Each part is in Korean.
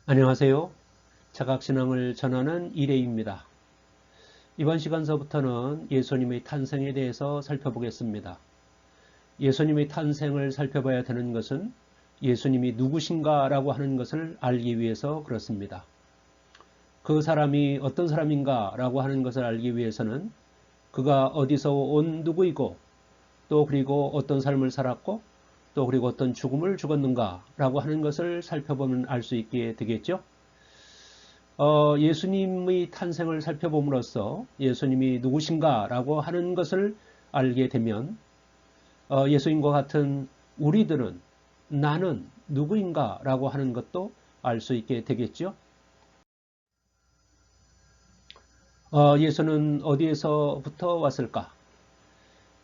안녕하세요. 자각신앙을 전하는 이레입니다. 이번 시간서부터는 예수님의 탄생에 대해서 살펴보겠습니다. 예수님의 탄생을 살펴봐야 되는 것은 예수님이 누구신가 라고 하는 것을 알기 위해서 그렇습니다. 그 사람이 어떤 사람인가 라고 하는 것을 알기 위해서는 그가 어디서 온 누구이고 또 그리고 어떤 삶을 살았고 또 그리고 어떤 죽음을 죽었는가 라고 하는 것을 살펴보면 알 수 있게 되겠죠. 예수님의 탄생을 살펴봄으로써 예수님이 누구신가라고 하는 것을 알게 되면 예수님과 같은 우리들은 나는 누구인가라고 하는 것도 알 수 있게 되겠죠. 예수는 어디에서부터 왔을까?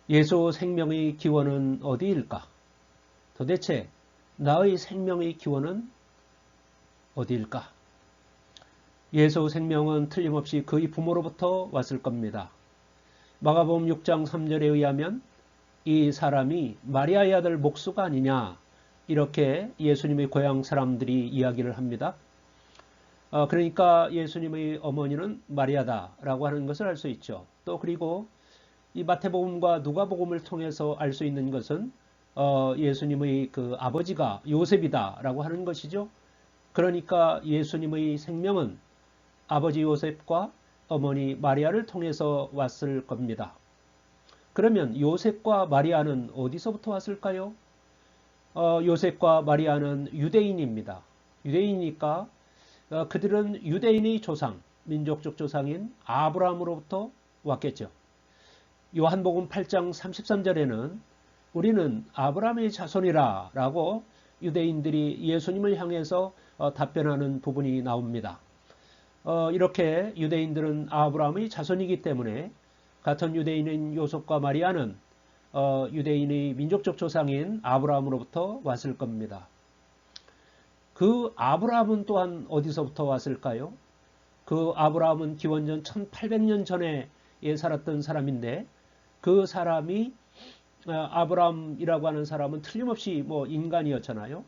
예수 생명의 기원은 어디일까? 도대체 나의 생명의 기원은 어디일까? 예수 생명은 틀림없이 그의 부모로부터 왔을 겁니다. 마가복음 6장 3절에 의하면 이 사람이 마리아의 아들 목수가 아니냐 이렇게 예수님의 고향 사람들이 이야기를 합니다. 그러니까 예수님의 어머니는 마리아다라고 하는 것을 알 수 있죠. 또 그리고 이 마태복음과 누가복음을 통해서 알 수 있는 것은 예수님의 그 아버지가 요셉이다라고 하는 것이죠. 그러니까 예수님의 생명은 아버지 요셉과 어머니 마리아를 통해서 왔을 겁니다. 그러면 요셉과 마리아는 어디서부터 왔을까요? 요셉과 마리아는 유대인입니다. 유대인이니까 그들은 유대인의 조상, 민족적 조상인 아브라함으로부터 왔겠죠. 요한복음 8장 33절에는 우리는 아브라함의 자손이라 라고 유대인들이 예수님을 향해서 답변하는 부분이 나옵니다. 이렇게 유대인들은 아브라함의 자손이기 때문에 같은 유대인인 요셉과 마리아는 유대인의 민족적 조상인 아브라함으로부터 왔을 겁니다. 그 아브라함은 또한 어디서부터 왔을까요? 그 아브라함은 기원전 1800년 전에 살았던 사람인데 그 사람이 아브라함이라고 하는 사람은 틀림없이 인간이었잖아요.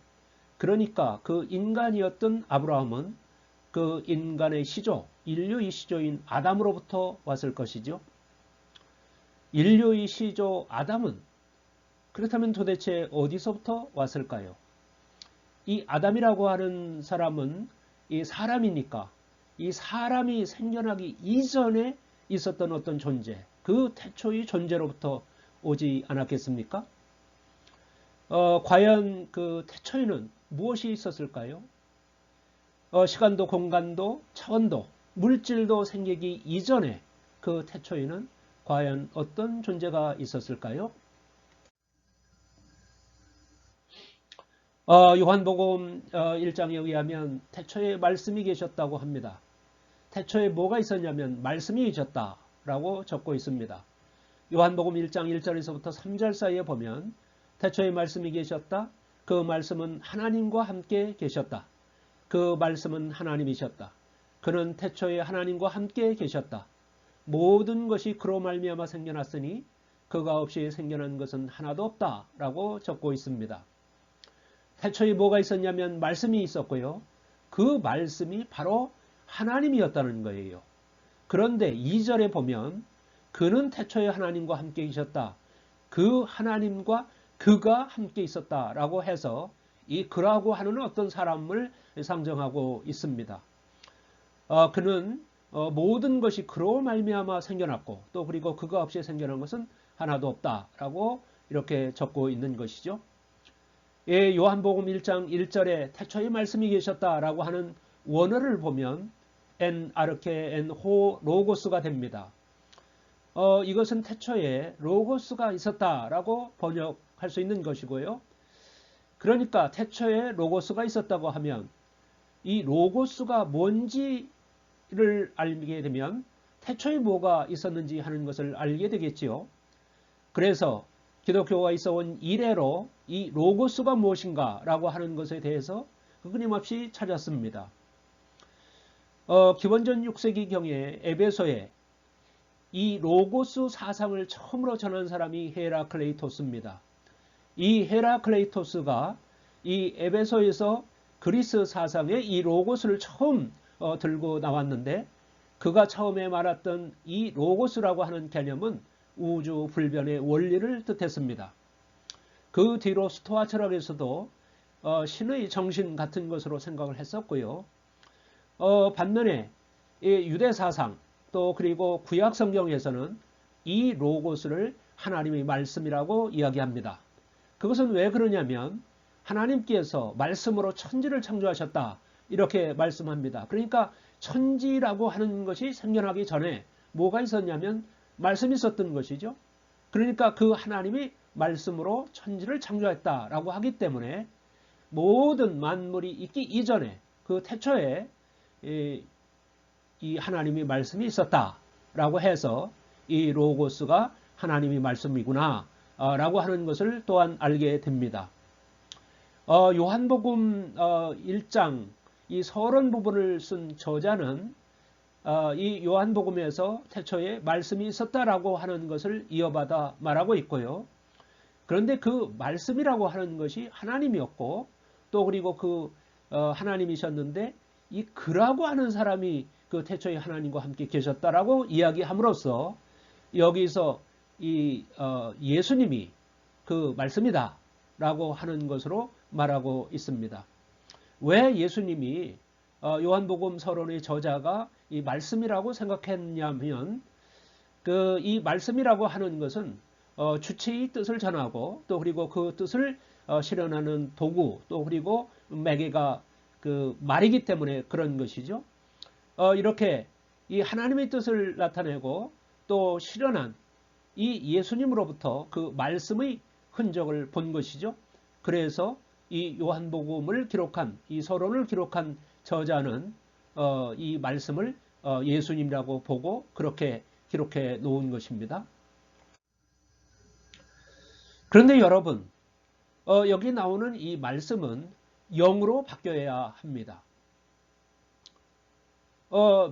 그러니까 그 인간이었던 아브라함은 그 인간의 시조, 인류의 시조인 아담으로부터 왔을 것이죠. 인류의 시조 아담은 그렇다면 도대체 어디서부터 왔을까요? 이 아담이라고 하는 사람은 이 사람이니까 이 사람이 생겨나기 이전에 있었던 어떤 존재, 그 태초의 존재로부터 오지 않았겠습니까? 과연 그 태초에는 무엇이 있었을까요? 시간도 공간도 차원도 물질도 생기기 이전에 그 태초에는 과연 어떤 존재가 있었을까요? 요한복음 1장에 의하면 태초에 말씀이 계셨다고 합니다. 태초에 뭐가 있었냐면 말씀이 계셨다라고 적고 있습니다. 요한복음 1장 1절에서부터 3절 사이에 보면 태초에 말씀이 계셨다. 그 말씀은 하나님과 함께 계셨다. 그 말씀은 하나님이셨다. 그는 태초에 하나님과 함께 계셨다. 모든 것이 그로 말미암아 생겨났으니 그가 없이 생겨난 것은 하나도 없다라고 적고 있습니다. 태초에 뭐가 있었냐면 말씀이 있었고요. 그 말씀이 바로 하나님이었다는 거예요. 그런데 2절에 보면 그는 태초에 하나님과 함께 계셨다. 그 하나님과 그가 함께 있었다라고 해서 이 그라고 하는 어떤 사람을 상정하고 있습니다. 그는 모든 것이 그로 말미암아 생겨났고 또 그리고 그가 없이 생겨난 것은 하나도 없다라고 이렇게 적고 있는 것이죠. 예, 요한복음 1장 1절에 태초에 말씀이 계셨다라고 하는 원어를 보면 엔 아르케 엔 호 로고스가 됩니다. 이것은 태초에 로고스가 있었다라고 번역할 수 있는 것이고요. 그러니까 태초에 로고스가 있었다고 하면 이 로고스가 뭔지를 알게 되면 태초에 뭐가 있었는지 하는 것을 알게 되겠지요. 그래서 기독교가 있어온 이래로 이 로고스가 무엇인가 라고 하는 것에 대해서 끊임없이 찾았습니다. 기원전 6세기경에 에베소에 이 로고스 사상을 처음으로 전한 사람이 헤라클레이토스입니다. 이 헤라클레이토스가 이 에베소에서 그리스 사상에 이 로고스를 처음 들고 나왔는데, 그가 처음에 말했던 이 로고스라고 하는 개념은 우주 불변의 원리를 뜻했습니다. 그 뒤로 스토아 철학에서도 신의 정신 같은 것으로 생각을 했었고요. 반면에 이 유대 사상 또 그리고 구약 성경에서는 이 로고스를 하나님의 말씀이라고 이야기합니다. 그것은 왜 그러냐면 하나님께서 말씀으로 천지를 창조하셨다, 이렇게 말씀합니다. 그러니까 천지라고 하는 것이 생겨나기 전에 뭐가 있었냐면 말씀이 있었던 것이죠. 그러니까 그 하나님이 말씀으로 천지를 창조했다라고 하기 때문에 모든 만물이 있기 이전에 그 태초에 이 하나님의 말씀이 있었다라고 해서 이 로고스가 하나님의 말씀이구나 라고 하는 것을 또한 알게 됩니다. 요한복음 1장 이 서론 부분을 쓴 저자는 이 요한복음에서 태초에 말씀이 있었다라고 하는 것을 이어받아 말하고 있고요. 그런데 그 말씀이라고 하는 것이 하나님이었고, 또 그리고 그 하나님이셨는데 이 그라고 하는 사람이 그 태초에 하나님과 함께 계셨다라고 이야기함으로써 여기서 이 예수님이 그 말씀이다라고 하는 것으로 말하고 있습니다. 왜 예수님이 요한복음 서론의 저자가 이 말씀이라고 생각했냐면, 그 이 말씀이라고 하는 것은 주체의 뜻을 전하고 또 그리고 그 뜻을 실현하는 도구, 또 그리고 매개가 그 말이기 때문에 그런 것이죠. 이렇게 이 하나님의 뜻을 나타내고 또 실현한 이 예수님으로부터 그 말씀의 흔적을 본 것이죠. 그래서 이 요한복음을 기록한, 이 서론을 기록한 저자는 이 말씀을 예수님이라고 보고 그렇게 기록해 놓은 것입니다. 그런데 여러분, 여기 나오는 이 말씀은 영으로 바뀌어야 합니다.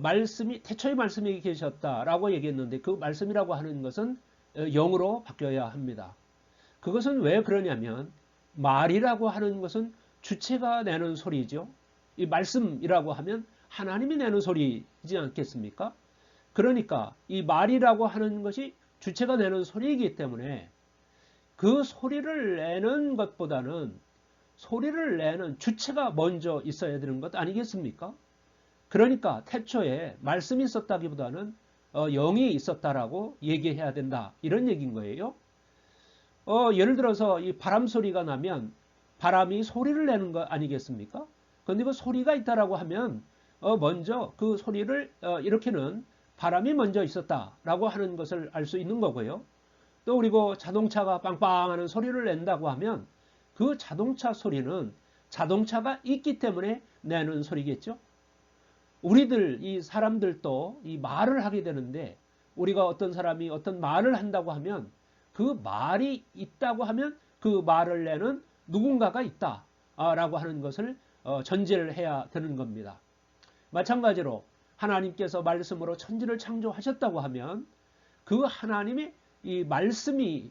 말씀이 태초에 말씀이 계셨다라고 얘기했는데 그 말씀이라고 하는 것은 영으로 바뀌어야 합니다. 그것은 왜 그러냐면 말이라고 하는 것은 주체가 내는 소리죠. 이 말씀이라고 하면 하나님이 내는 소리이지 않겠습니까? 그러니까 이 말이라고 하는 것이 주체가 내는 소리이기 때문에 그 소리를 내는 것보다는 소리를 내는 주체가 먼저 있어야 되는 것 아니겠습니까? 그러니까 태초에 말씀이 있었다기보다는 영이 있었다라고 얘기해야 된다, 이런 얘기인 거예요. 예를 들어서 이 바람 소리가 나면 바람이 소리를 내는 거 아니겠습니까? 그런데 그 소리가 있다라고 하면 먼저 그 소리를 일으키는 바람이 먼저 있었다라고 하는 것을 알 수 있는 거고요. 또 그리고 자동차가 빵빵하는 소리를 낸다고 하면 그 자동차 소리는 자동차가 있기 때문에 내는 소리겠죠. 우리들 이 사람들도 이 말을 하게 되는데, 우리가 어떤 사람이 어떤 말을 한다고 하면 그 말이 있다고 하면 그 말을 내는 누군가가 있다라고 하는 것을 전제를 해야 되는 겁니다. 마찬가지로 하나님께서 말씀으로 천지를 창조하셨다고 하면 그 하나님이 이 말씀이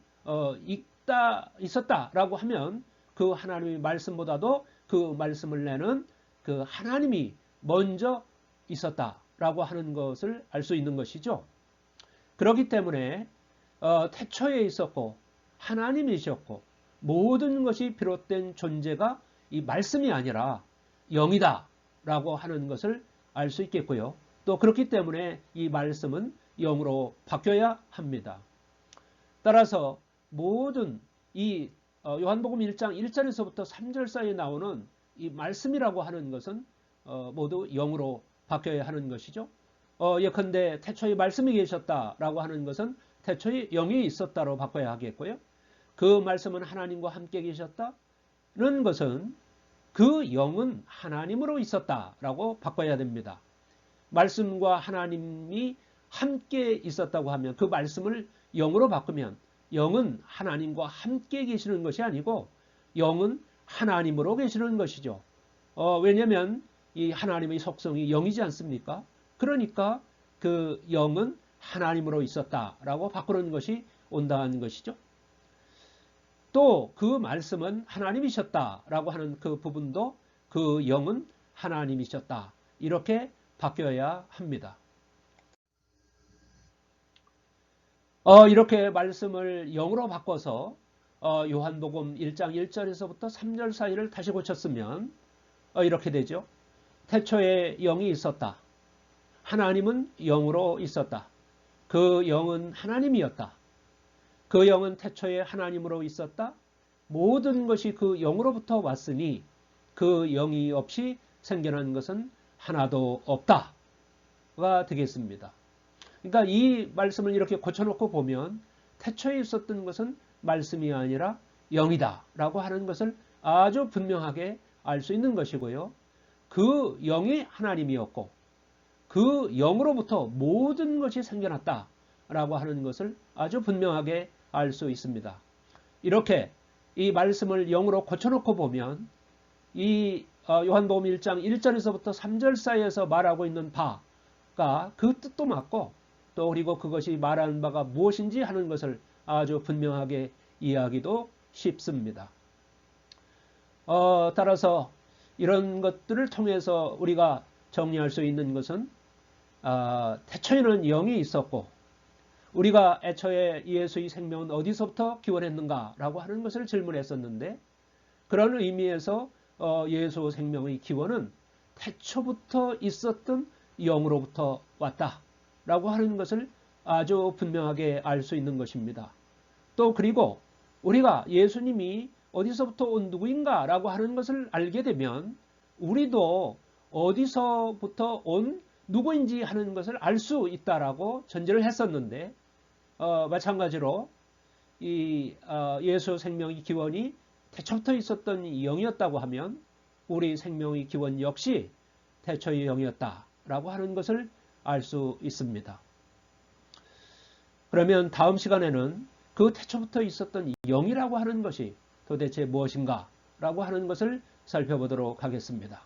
있었다라고 하면 그 하나님의 말씀보다도 그 말씀을 내는 그 하나님이 먼저 있었다라고 하는 것을 알 수 있는 것이죠. 그렇기 때문에 태초에 있었고 하나님이셨고 모든 것이 비롯된 존재가 이 말씀이 아니라 영이다라고 하는 것을 알 수 있겠고요. 또 그렇기 때문에 이 말씀은 영으로 바뀌어야 합니다. 따라서 모든 이 요한복음 1장 1절에서부터 3절 사이에 나오는 이 말씀이라고 하는 것은 모두 영으로 바뀌어야 하는 것이죠. 예컨대 태초에 말씀이 계셨다라고 하는 것은 태초에 영이 있었다로 바꿔야 하겠고요. 그 말씀은 하나님과 함께 계셨다는 것은 그 영은 하나님으로 있었다라고 바꿔야 됩니다. 말씀과 하나님이 함께 있었다고 하면 그 말씀을 영으로 바꾸면 영은 하나님과 함께 계시는 것이 아니고 영은 하나님으로 계시는 것이죠. 왜냐하면 이 하나님의 속성이 영이지 않습니까? 그러니까 그 영은 하나님으로 있었다라고 바꾸는 것이 온당한 것이죠. 또 그 말씀은 하나님이셨다라고 하는 그 부분도 그 그 영은 하나님이셨다. 이렇게 바뀌어야 합니다. 이렇게 말씀을 영으로 바꿔서 요한복음 1장 1절에서부터 3절 사이를 다시 고쳤으면 이렇게 되죠. 태초에 영이 있었다. 하나님은 영으로 있었다. 그 영은 하나님이었다. 그 영은 태초에 하나님으로 있었다. 모든 것이 그 영으로부터 왔으니 그 영이 없이 생겨난 것은 하나도 없다가 되겠습니다. 그러니까 이 말씀을 이렇게 고쳐놓고 보면 태초에 있었던 것은 말씀이 아니라 영이다 라고 하는 것을 아주 분명하게 알 수 있는 것이고요. 그 영이 하나님이었고 그 영으로부터 모든 것이 생겨났다 라고 하는 것을 아주 분명하게 알 수 있습니다. 이렇게 이 말씀을 영으로 고쳐놓고 보면 이 요한복음 1장 1절에서부터 3절 사이에서 말하고 있는 바가 그 뜻도 맞고 또 그리고 그것이 말하는 바가 무엇인지 하는 것을 아주 분명하게 이해하기도 쉽습니다. 따라서 이런 것들을 통해서 우리가 정리할 수 있는 것은 태초에는 영이 있었고 우리가 애초에 예수의 생명은 어디서부터 기원했는가 라고 하는 것을 질문했었는데 그런 의미에서 예수 생명의 기원은 태초부터 있었던 영으로부터 왔다 라고 하는 것을 아주 분명하게 알 수 있는 것입니다. 또 그리고 우리가 예수님이 어디서부터 온 누구인가 라고 하는 것을 알게 되면 우리도 어디서부터 온 누구인지 하는 것을 알 수 있다라고 전제를 했었는데 마찬가지로 이 예수 생명의 기원이 태초부터 있었던 영이었다고 하면 우리 생명의 기원 역시 태초의 영이었다라고 하는 것을 알 수 있습니다. 그러면 다음 시간에는 그 태초부터 있었던 영이라고 하는 것이 도대체 무엇인가 라고 하는 것을 살펴보도록 하겠습니다.